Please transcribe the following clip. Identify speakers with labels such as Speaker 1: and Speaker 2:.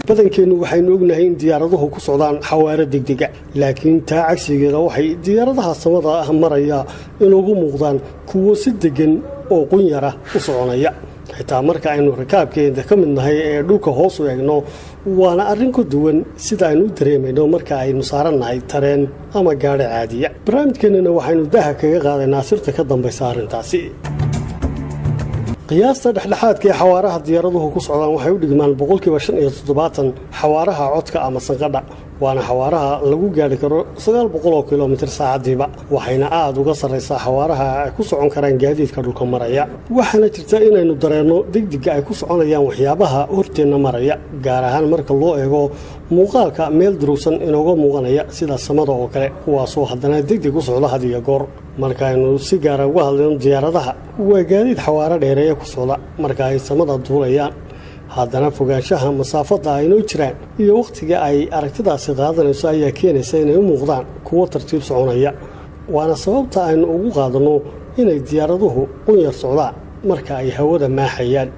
Speaker 1: badankeenu waxaynu ognahay in diyaaraduhu ku socdaan xawaare degdega laakiin taa cagsigeeda waxay diyaaradaha samada maraya inugu muuqdaan kuwo si degan oo qunyara u soconaya xitaa marka aynu rakaabkeena ka mid nahay ee dhulka hoos u eegno waana arrin ku duwan sida aynu dareemayno marka aynu saarannahay tareen ama gaari caadiya barnaamijkeenana waxaynu daha kaga qaadaynaa sirta ka dambaysa arrintaasi qiyaasta dhexdhexaadka ee xawaaraha diyaaraduhu ku socdaan waxay u dhigmaan 57% xawaaraha codka ama sanqadha waana xawaaraha lagu gaari karo 900 kilomitir saacadiiba waxayna aad uga sareysaa xawaaraha ay ku socon karaan gaadiidka dhulka maraya waxaana jirta inaynu dareeno degdega ay ku soconayaan waxyaabaha horteena maraya gaar ahaan marka loo eego muuqaalka meel durugsan inooga muuqanaya sida samada oo kale kuwaasoo haddana degdeg u socda had iyo goor markaaynu si gaara uga hadlayno diyaaradaha waa gaadiid xawaare dheereeya ku socda marka ay samada duulayaan haddana fogaanshaha masaafada aynoo jiraan iyo wakhtiga ay aragtidaasi qaadanayso ayaa keenaysa inay u muuqdaan kuwo tartiib soconaya waana sababta aynu ugu qaadanno inay diyaaraduhu qunyar socdaan marka ay hawada maaxayaan